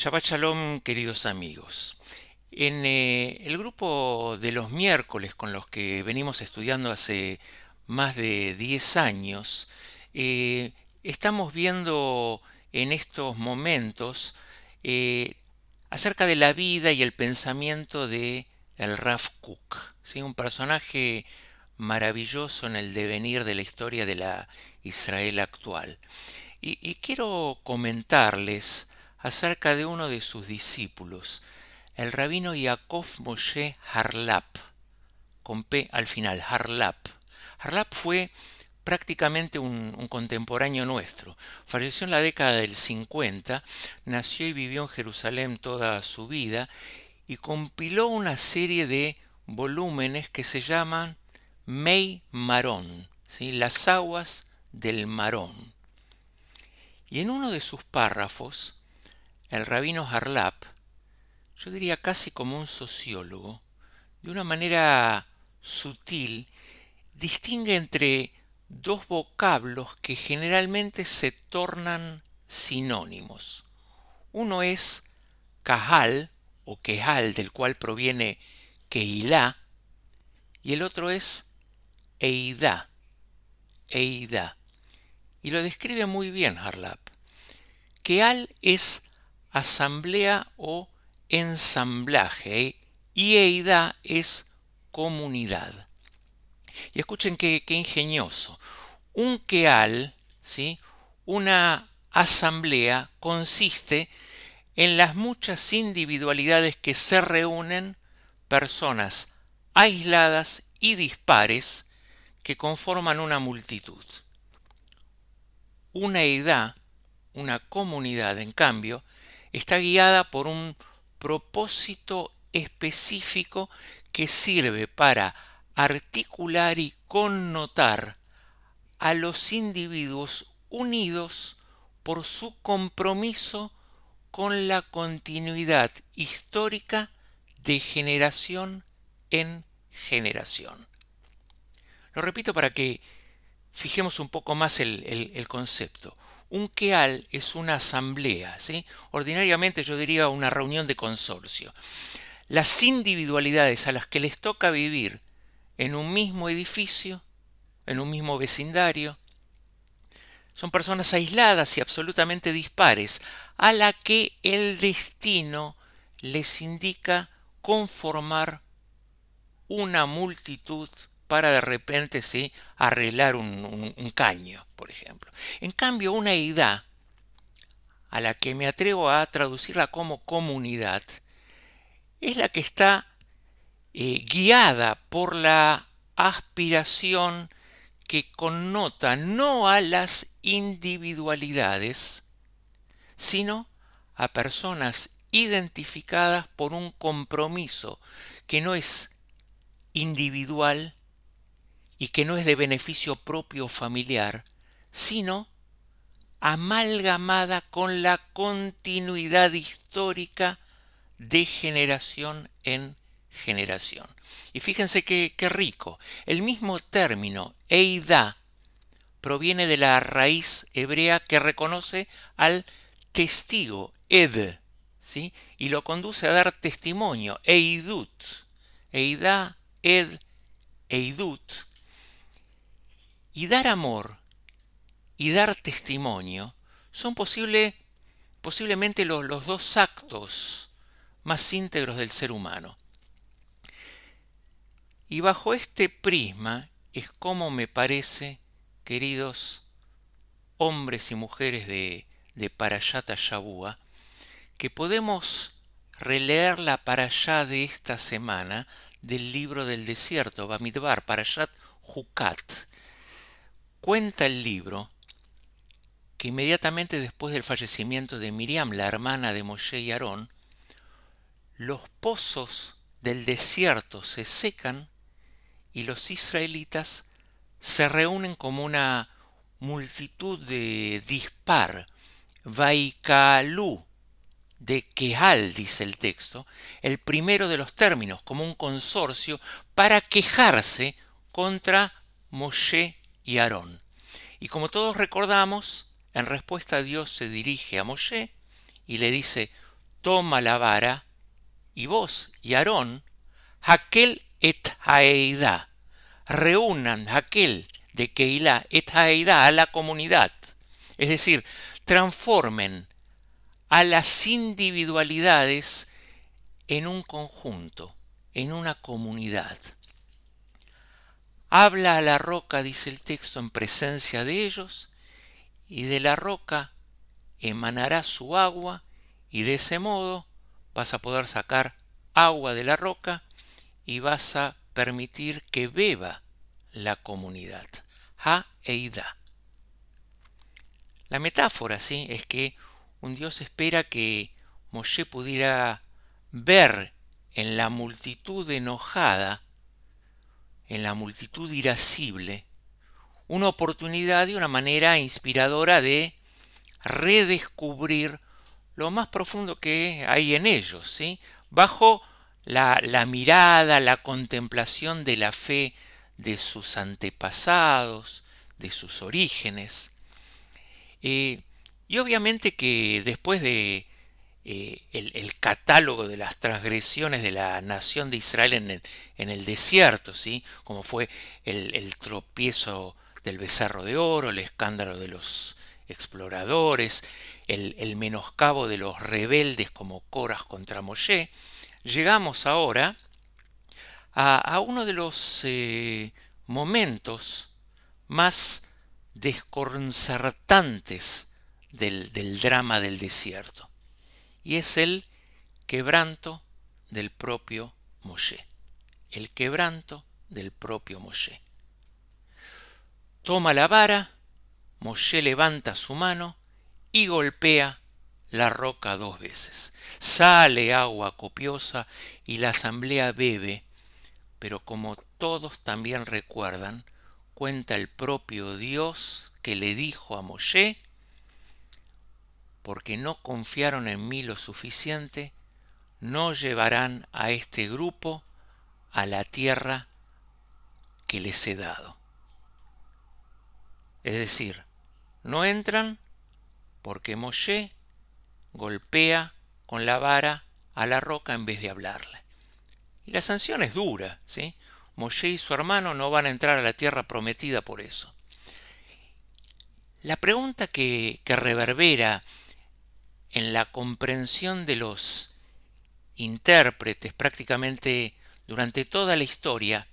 Shabbat Shalom, queridos amigos. En el grupo de los miércoles con los que venimos estudiando hace más de 10 años, estamos viendo en estos momentos eh, acerca de la vida y el pensamiento de el Rav Kook, ¿sí? Un personaje maravilloso en el devenir de la historia de la Israel actual. Y quiero comentarles acerca de uno de sus discípulos, el rabino Yaakov Moshe Harlap, con P al final, Harlap. Harlap fue prácticamente un contemporáneo nuestro. Falleció en la década del 50, nació y vivió en Jerusalén toda su vida y compiló una serie de volúmenes que se llaman Mei Marón, ¿sí? Las aguas del Marón. Y en uno de sus párrafos, el rabino Harlap, yo diría casi como un sociólogo, de una manera sutil, distingue entre dos vocablos que generalmente se tornan sinónimos. Uno es Kahal o Kehal, del cual proviene Kehilá, y el otro es Eidá, Eidá. Y lo describe muy bien Harlap. Kehal es asamblea o ensamblaje y Eidá es comunidad. Y escuchen qué ingenioso. Un Keal, ¿sí? Una asamblea consiste en las muchas individualidades que se reúnen, personas aisladas y dispares que conforman una multitud. Una edad, una comunidad, en cambio, está guiada por un propósito específico que sirve para articular y connotar a los individuos unidos por su compromiso con la continuidad histórica de generación en generación. Lo repito para que fijemos un poco más el concepto. Un queal es una asamblea, ¿sí? Ordinariamente yo diría una reunión de consorcio. Las individualidades a las que les toca vivir en un mismo edificio, en un mismo vecindario, son personas aisladas y absolutamente dispares, a la que el destino les indica conformar una multitud para de repente sí arreglar un caño, por ejemplo. En cambio, una edad, a la que me atrevo a traducirla como comunidad, es la que está guiada por la aspiración que connota no a las individualidades, sino a personas identificadas por un compromiso que no es individual y que no es de beneficio propio familiar, sino amalgamada con la continuidad histórica de generación en generación. Y fíjense qué rico. El mismo término, Eidá, proviene de la raíz hebrea que reconoce al testigo, Ed, ¿sí? Y lo conduce a dar testimonio, Eidut. Eidá, Ed, Eidut. Y dar amor y dar testimonio son posiblemente los dos actos más íntegros del ser humano. Y bajo este prisma es como me parece, queridos hombres y mujeres de Parashat Shavua, que podemos releer la Parashá de esta semana del libro del desierto, Bamidbar, Parashat Jucat. Cuenta el libro que inmediatamente después del fallecimiento de Miriam, la hermana de Moshe y Aarón, los pozos del desierto se secan y los israelitas se reúnen como una multitud de dispar, Vaikalú, de Kehal, dice el texto, el primero de los términos, como un consorcio, para quejarse contra Moshe y Aarón. Y como todos recordamos, en respuesta Dios se dirige a Moshe y le dice: toma la vara, y vos y Aarón, Hakel et Haeidá, reúnan Hakel de Keilah et Haeidá a la comunidad. Es decir, transformen a las individualidades en un conjunto, en una comunidad. Habla a la roca, dice el texto, en presencia de ellos, y de la roca emanará su agua, y de ese modo vas a poder sacar agua de la roca y vas a permitir que beba la comunidad. Ha-eida. La metáfora, ¿sí?, es que un Dios espera que Moshe pudiera ver en la multitud enojada, en la multitud irascible, una oportunidad y una manera inspiradora de redescubrir lo más profundo que hay en ellos, ¿sí?, bajo la mirada, la contemplación de la fe de sus antepasados, de sus orígenes. Y obviamente que después de el catálogo de las transgresiones de la nación de Israel en el desierto, ¿sí?, como fue el tropiezo del becerro de oro, el escándalo de los exploradores, el menoscabo de los rebeldes como Coras contra Moshe, llegamos ahora a uno de los momentos más desconcertantes del drama del desierto, y es el quebranto del propio Moshe. El quebranto del propio Moshe. Toma la vara, Moshe levanta su mano y golpea la roca 2 veces. Sale agua copiosa y la asamblea bebe, pero como todos también recuerdan, cuenta el propio Dios que le dijo a Moshe: porque no confiaron en mí lo suficiente, no llevarán a este grupo a la tierra que les he dado. Es decir, no entran porque Moshe golpea con la vara a la roca en vez de hablarle. Y la sanción es dura, ¿sí? Moshe y su hermano no van a entrar a la tierra prometida por eso. La pregunta que reverbera en la comprensión de los intérpretes prácticamente durante toda la historia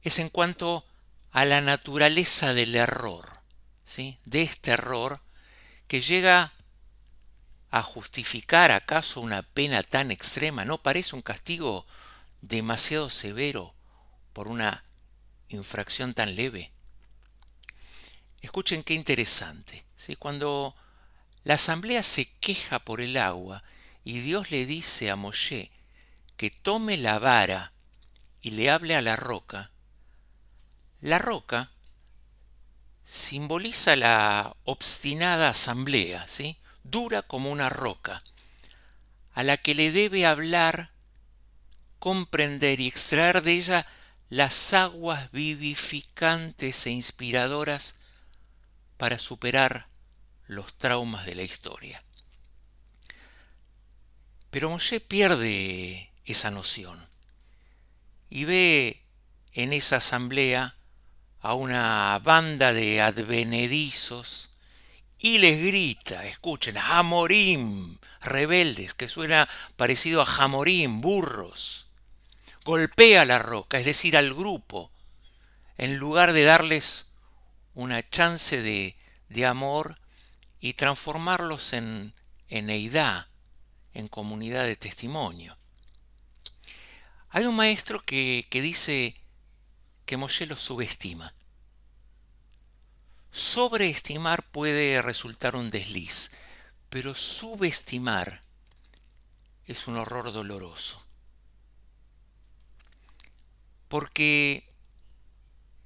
es en cuanto a la naturaleza del error, ¿sí?, de este error que llega a justificar acaso una pena tan extrema. ¿No parece un castigo demasiado severo por una infracción tan leve? Escuchen qué interesante, ¿sí? Cuando la asamblea se queja por el agua y Dios le dice a Moshe que tome la vara y le hable a la roca simboliza la obstinada asamblea, ¿sí?, dura como una roca, a la que le debe hablar, comprender y extraer de ella las aguas vivificantes e inspiradoras para superar los traumas de la historia. Pero Moshe pierde esa noción y ve en esa asamblea a una banda de advenedizos y les grita, escuchen, Hamorim, rebeldes, que suena parecido a Jamorim, burros. Golpea la roca, es decir, al grupo, en lugar de darles una chance de amor y transformarlos en eidá, en comunidad de testimonio. Hay un maestro que dice que Moshe los subestima. Sobreestimar puede resultar un desliz, pero subestimar es un horror doloroso. Porque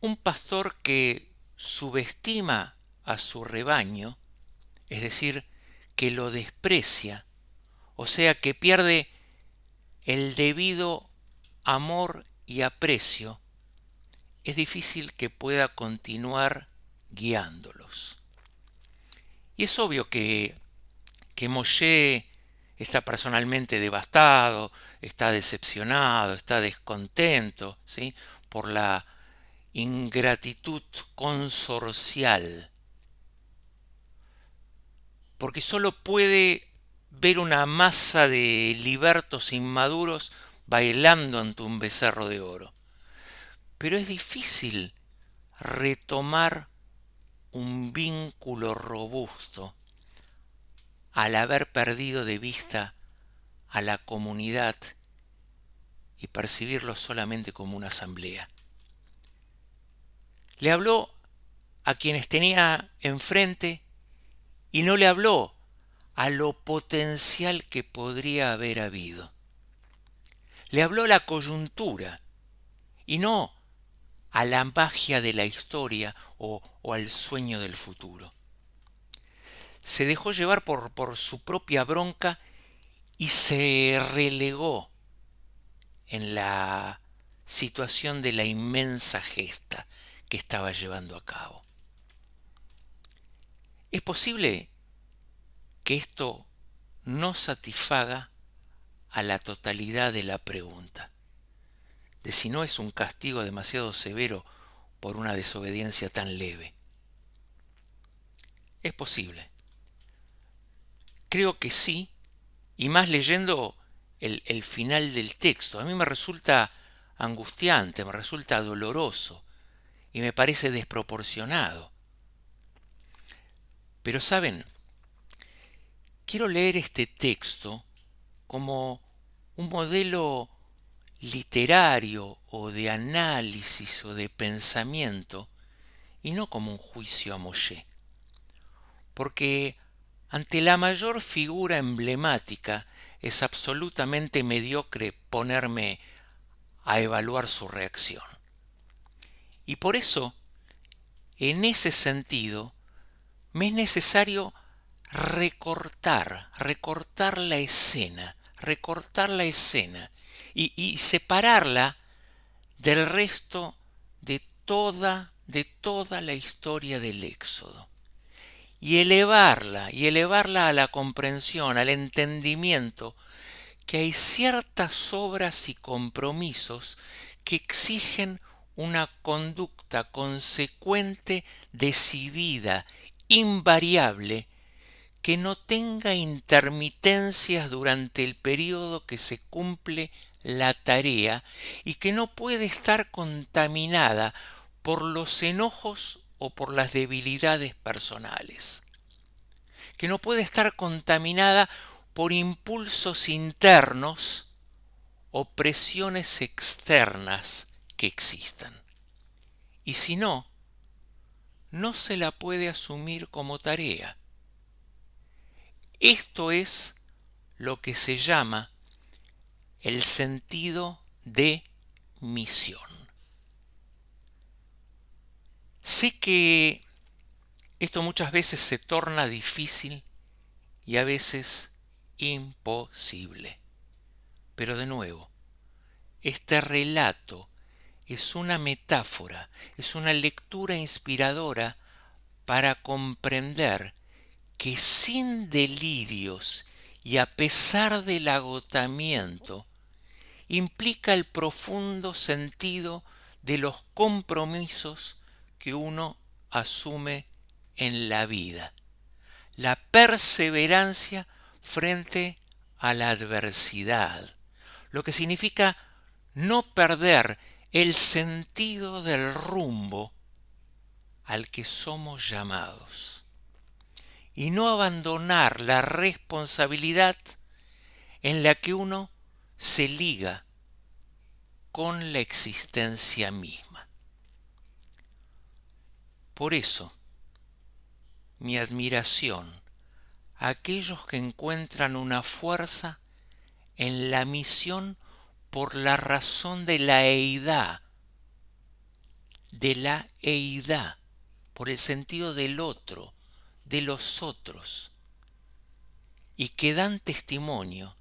un pastor que subestima a su rebaño, es decir, que lo desprecia, o sea, que pierde el debido amor y aprecio, es difícil que pueda continuar guiándolos. Y es obvio que Moshe está personalmente devastado, está decepcionado, está descontento, ¿sí? Por la ingratitud consorcial, porque solo puede ver una masa de libertos inmaduros bailando ante un becerro de oro. Pero es difícil retomar un vínculo robusto al haber perdido de vista a la comunidad y percibirlo solamente como una asamblea. Le habló a quienes tenía enfrente y no le habló a lo potencial que podría haber habido. Le habló a la coyuntura y no a la magia de la historia o al sueño del futuro. Se dejó llevar por su propia bronca y se relegó en la situación de la inmensa gesta que estaba llevando a cabo. Es posible que esto no satisfaga a la totalidad de la pregunta, de si no es un castigo demasiado severo por una desobediencia tan leve. Es posible. Creo que sí, y más leyendo el final del texto. A mí me resulta angustiante, me resulta doloroso y me parece desproporcionado. Pero saben, quiero leer este texto como un modelo literario o de análisis o de pensamiento y no como un juicio a Moshe. Porque ante la mayor figura emblemática es absolutamente mediocre ponerme a evaluar su reacción. Y por eso, en ese sentido, me es necesario recortar la escena y separarla del resto de toda la historia del Éxodo. Y elevarla a la comprensión, al entendimiento, que hay ciertas obras y compromisos que exigen una conducta consecuente, decidida, invariable, que no tenga intermitencias durante el periodo que se cumple la tarea y que no puede estar contaminada por los enojos o por las debilidades personales, que no puede estar contaminada por impulsos internos o presiones externas que existan. Y si no, no se la puede asumir como tarea. Esto es lo que se llama el sentido de misión. Sé que esto muchas veces se torna difícil y a veces imposible. Pero de nuevo, este relato es una metáfora, es una lectura inspiradora para comprender que sin delirios y a pesar del agotamiento, implica el profundo sentido de los compromisos que uno asume en la vida, la perseverancia frente a la adversidad, lo que significa no perder el sentido del rumbo al que somos llamados y no abandonar la responsabilidad en la que uno se liga con la existencia misma. Por eso, mi admiración a aquellos que encuentran una fuerza en la misión por la razón de la eidad, por el sentido del otro, de los otros, y que dan testimonio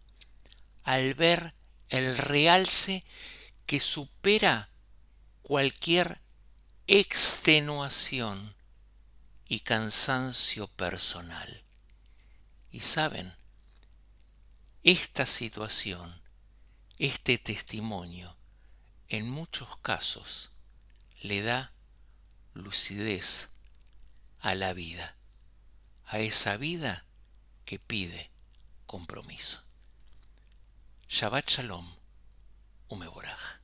al ver el realce que supera cualquier extenuación y cansancio personal. Y saben, esta situación, este testimonio, en muchos casos le da lucidez a la vida, a esa vida que pide compromiso. Shabbat Shalom Umeboraj.